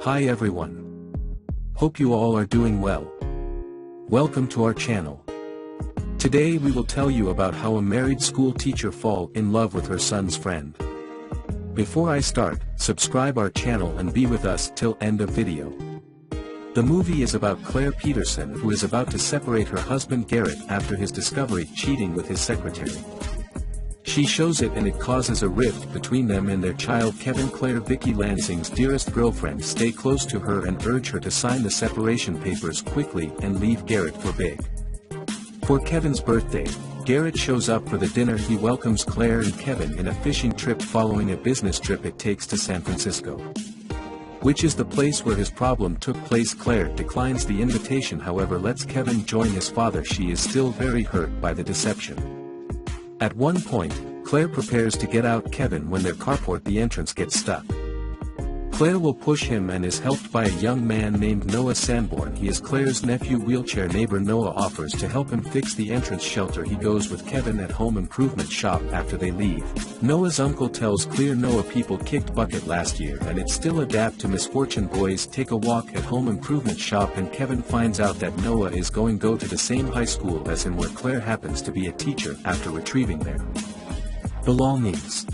Hi everyone. Hope you all are doing well. Welcome to our channel. Today we will tell you about how a married school teacher fall in love with her son's friend. Before I start, subscribe our channel and be with us till end of video. The movie is about Claire Peterson, who is about to separate her husband Garrett after his discovery cheating with his secretary. She shows it and it causes a rift between them and their child Kevin. Claire, Vicky Lansing's dearest girlfriend, stay close to her and urge her to sign the separation papers quickly and leave Garrett for big. For Kevin's birthday, Garrett shows up for the dinner. He welcomes Claire and Kevin in a fishing trip following a business trip it takes to San Francisco, which is the place where his problem took place. Claire declines the invitation, however lets Kevin join his father. She is still very hurt by the deception. At one point, Claire prepares to get out Kevin when their carport the entrance gets stuck. Claire will push him and is helped by a young man named Noah Sanborn. He is Claire's nephew. Wheelchair neighbor Noah offers to help him fix the entrance shelter. He goes with Kevin at home improvement shop after they leave. Noah's uncle tells Claire Noah people kicked bucket last year and it still adapt to misfortune. Boys take a walk at home improvement shop and Kevin finds out that Noah is go to the same high school as him, where Claire happens to be a teacher. After retrieving their belongings,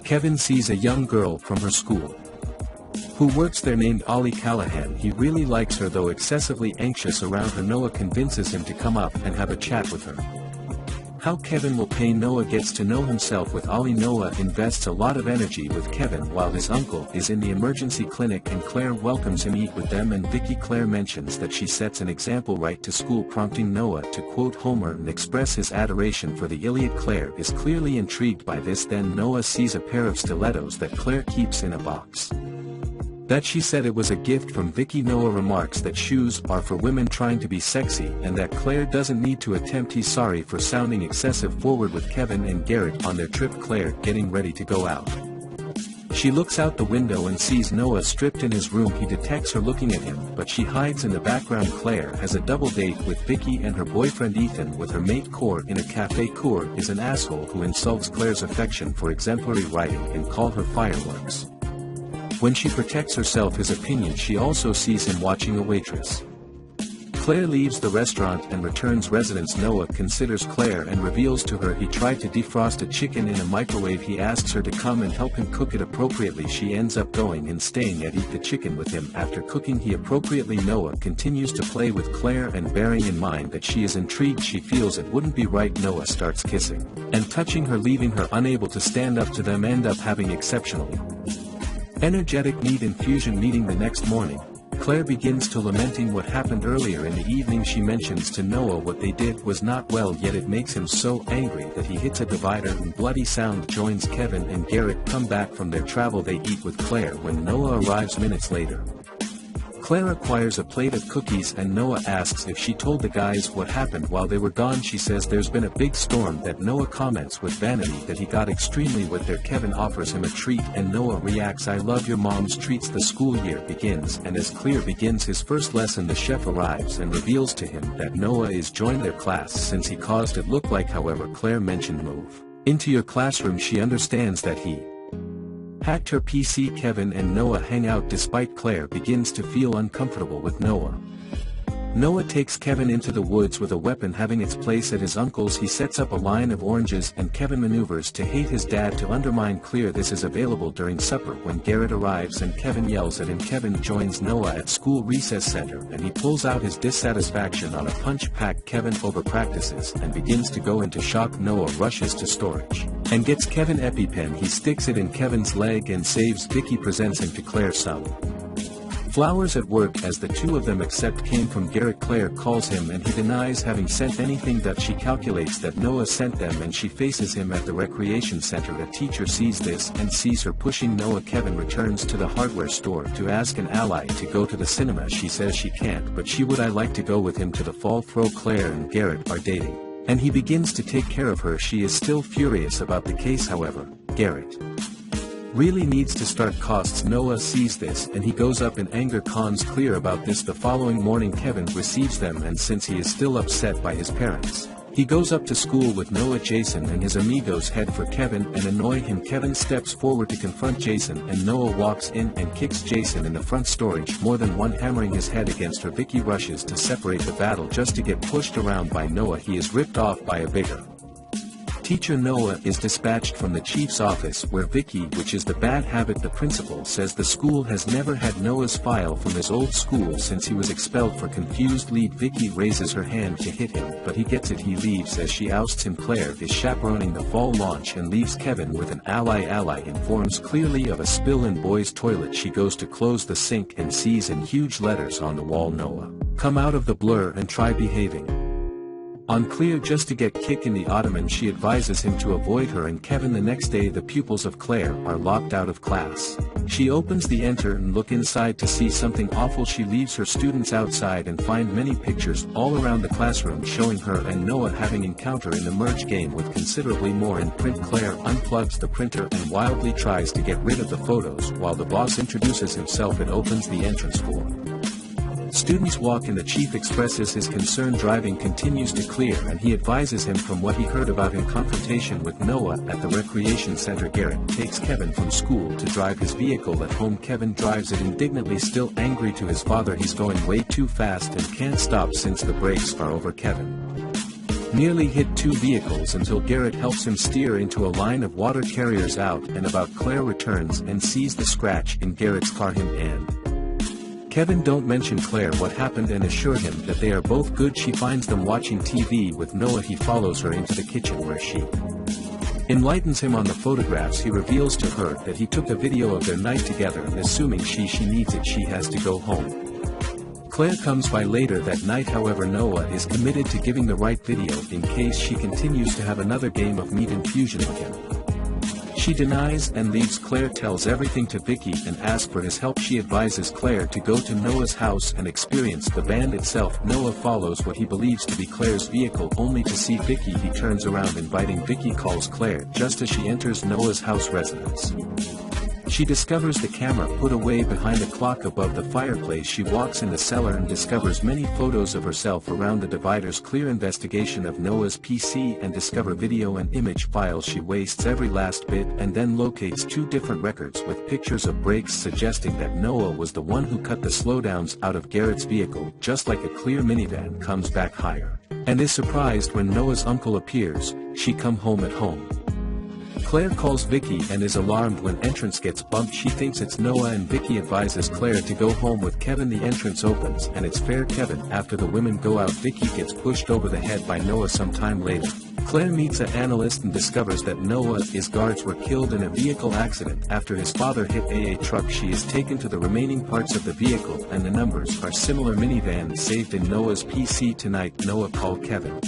Kevin sees a young girl from her school who works there named Ollie Callahan. He really likes her, though excessively anxious around her. Noah convinces him to come up and have a chat with her. How Kevin will pay Noah gets to know himself with Ollie. Noah invests a lot of energy with Kevin while his uncle is in the emergency clinic and Claire welcomes him eat with them and Vicky. Claire mentions that she sets an example right to school, prompting Noah to quote Homer and express his adoration for the Iliad. Claire is clearly intrigued by this. Then Noah sees a pair of stilettos that Claire keeps in a box that she said it was a gift from Vicky. Noah remarks that shoes are for women trying to be sexy and that Claire doesn't need to attempt. He's sorry for sounding excessive forward with Kevin and Garrett on their trip. Claire getting ready to go out. She looks out the window and sees Noah stripped in his room. He detects her looking at him, but she hides in the background. Claire has a double date with Vicky and her boyfriend Ethan with her mate Core in a cafe. Core is an asshole who insults Claire's affection for exemplary writing and call her fireworks. When she protects herself his opinion, she also sees him watching a waitress. Claire leaves the restaurant and returns residence. Noah considers Claire and reveals to her he tried to defrost a chicken in a microwave. He asks her to come and help him cook it appropriately. She ends up going and staying at Eat the Chicken with him. After cooking he appropriately, Noah continues to play with Claire and bearing in mind that she is intrigued, she feels it wouldn't be right. Noah starts kissing and touching her, leaving her unable to stand up to them. End up having exceptionally energetic need infusion meeting. The next morning, Claire begins to lamenting what happened earlier in the evening. She mentions to Noah what they did was not well, yet it makes him so angry that he hits a divider and bloody sound joins. Kevin and Garrett come back from their travel. They eat with Claire. When Noah arrives minutes later, Claire acquires a plate of cookies and Noah asks if she told the guys what happened while they were gone. She says there's been a big storm. That Noah comments with vanity that he got extremely wet there. Kevin offers him a treat and Noah reacts, I love your mom's treats. The school year begins and as Claire begins his first lesson, the chef arrives and reveals to him that Noah is joined their class since he caused it look like. However, Claire mentioned move into your classroom. She understands that he hacked her PC. Kevin and Noah hang out despite Claire begins to feel uncomfortable with Noah. Noah takes Kevin into the woods with a weapon having its place at his uncle's. He sets up a line of oranges and Kevin maneuvers to hate his dad to undermine Claire. This is available during supper when Garrett arrives and Kevin yells at him. Kevin joins Noah at school recess center and he pulls out his dissatisfaction on a punch pack. Kevin over practices and begins to go into shock. Noah rushes to storage and gets Kevin EpiPen. He sticks it in Kevin's leg and saves Vicky. Presents him to Claire some flowers at work as the two of them accept came from Garrett. Claire calls him and he denies having sent anything, that she calculates that Noah sent them and she faces him at the recreation center. A teacher sees this and sees her pushing Noah. Kevin returns to the hardware store to ask an ally to go to the cinema. She says she can't, but she would. I like to go with him to the fall throw. Claire and Garrett are dating and he begins to take care of her. She is still furious about the case, however, Garrett really needs to start costs. Noah sees this and he goes up in anger, cons Claire about this. The following morning Kevin receives them and since he is still upset by his parents, He goes up to school with Noah. Jason and his amigos head for Kevin and annoy him. Kevin steps forward to confront Jason and Noah walks in and kicks Jason in the front storage, more than one hammering his head against her. Vicky rushes to separate the battle just to get pushed around by Noah. He is ripped off by a bigger teacher. Noah is dispatched from the chief's office where Vicky, which is the bad habit the principal says the school has never had Noah's file from his old school since he was expelled for confused lead. Vicky raises her hand to hit him but he gets it. He leaves as she ousts him. Claire is chaperoning the fall launch and leaves Kevin with an ally. Informs clearly of a spill in boys' toilet. She goes to close the sink and sees in huge letters on the wall, Noah, come out of the blur and try behaving. On Claire just to get kick in the ottoman. She advises him to avoid her and Kevin. The next day the pupils of Claire are locked out of class. She opens the enter and look inside to see something awful. She leaves her students outside and find many pictures all around the classroom showing her and Noah having encounter in the merge game with considerably more in print. Claire unplugs the printer and wildly tries to get rid of the photos while the boss introduces himself and opens the entrance for students walk in. The chief expresses his concern. Driving continues to Claire and he advises him from what he heard about in confrontation with Noah at the recreation center. Garrett takes Kevin from school to drive his vehicle at home. Kevin drives it indignantly, still angry to his father. He's going way too fast and can't stop since the brakes are over. Kevin nearly hit two vehicles until Garrett helps him steer into a line of water carriers out and about. Claire returns and sees the scratch in Garrett's car. Him and Kevin don't mention Claire what happened and assure him that they are both good. She finds them watching TV with Noah. He follows her into the kitchen where she enlightens him on the photographs. He reveals to her that he took a video of their night together and assuming she needs it, she has to go home. Claire comes by later that night. However, Noah is committed to giving the right video in case she continues to have another game of meat infusion with him. She denies and leaves. Claire tells everything to Vicky and asks for his help. She advises Claire to go to Noah's house and experience the band itself. Noah follows what he believes to be Claire's vehicle only to see Vicky. He turns around inviting. Vicky calls Claire just as she enters Noah's house residence. She discovers the camera put away behind a clock above the fireplace. She walks in the cellar and discovers many photos of herself around the dividers. Clear investigation of Noah's PC and discover video and image files. She wastes every last bit and then locates two different records with pictures of brakes suggesting that Noah was the one who cut the slowdowns out of Garrett's vehicle. Just like a Clear minivan comes back higher and is surprised when Noah's uncle appears. She come home at home. Claire calls Vicky and is alarmed when entrance gets bumped. She thinks it's Noah and Vicky advises Claire to go home with Kevin. The entrance opens and it's fair Kevin. After the women go out, Vicky gets pushed over the head by Noah. Sometime later, Claire meets an analyst and discovers that Noah's guards were killed in a vehicle accident after his father hit a truck. She is taken to the remaining parts of the vehicle and the numbers are similar. Minivan saved in Noah's PC. Tonight Noah called Kevin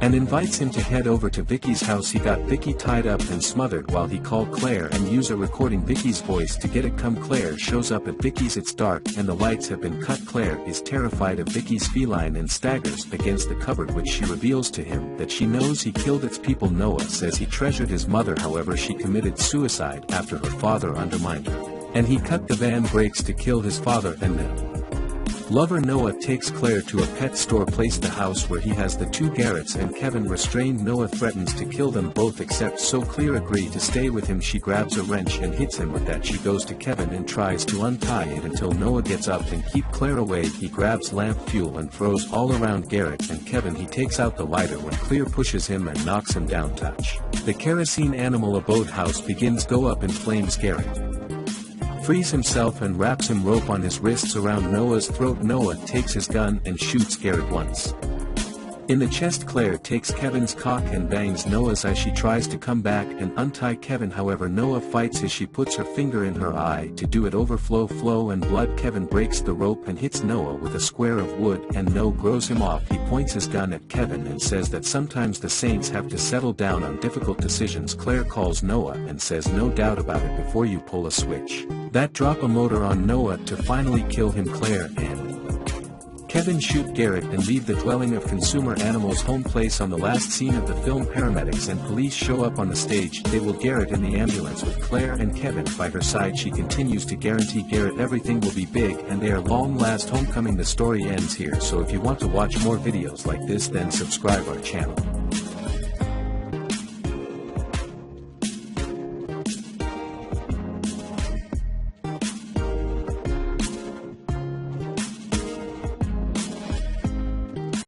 and invites him to head over to Vicky's house. He got Vicky tied up and smothered while he called Claire and use a recording Vicky's voice to get it. Come Claire shows up at Vicky's. It's dark and the lights have been cut. Claire is terrified of Vicky's feline and staggers against the cupboard, which she reveals to him that she knows he killed its people. Noah says he treasured his mother, however she committed suicide after her father undermined her and he cut the van brakes to kill his father and them. Lover Noah takes Claire to a pet store place, the house where he has the two Garretts and Kevin restrained. Noah threatens to kill them both except so Claire agrees to stay with him. She grabs a wrench and hits him with that. She goes to Kevin and tries to untie it until Noah gets up and keep Claire away. He grabs lamp fuel and throws all around Garrett and Kevin. He takes out the lighter when Claire pushes him and knocks him down. Touch the kerosene animal abode house begins go up in flames. Garrett frees himself and wraps him rope on his wrists around Noah's throat. Noah takes his gun and shoots Garrett once in the chest. Claire takes Kevin's cock and bangs Noah's as she tries to come back and untie Kevin. However, Noah fights as she puts her finger in her eye to do it. Flow and blood. Kevin breaks the rope and hits Noah with a square of wood and Noah grows him off. He points his gun at Kevin and says that sometimes the saints have to settle down on difficult decisions. Claire calls Noah and says no doubt about it before you pull a switch that drop a motor on Noah to finally kill him. Claire and Kevin shoot Garrett and leave the dwelling of consumer animals home place. On the last scene of the film, paramedics and police show up on the stage. They will Garrett in the ambulance with Claire and Kevin by her side. She continues to guarantee Garrett everything will be big and they are long last homecoming. The story ends here, so if you want to watch more videos like this, then subscribe our channel.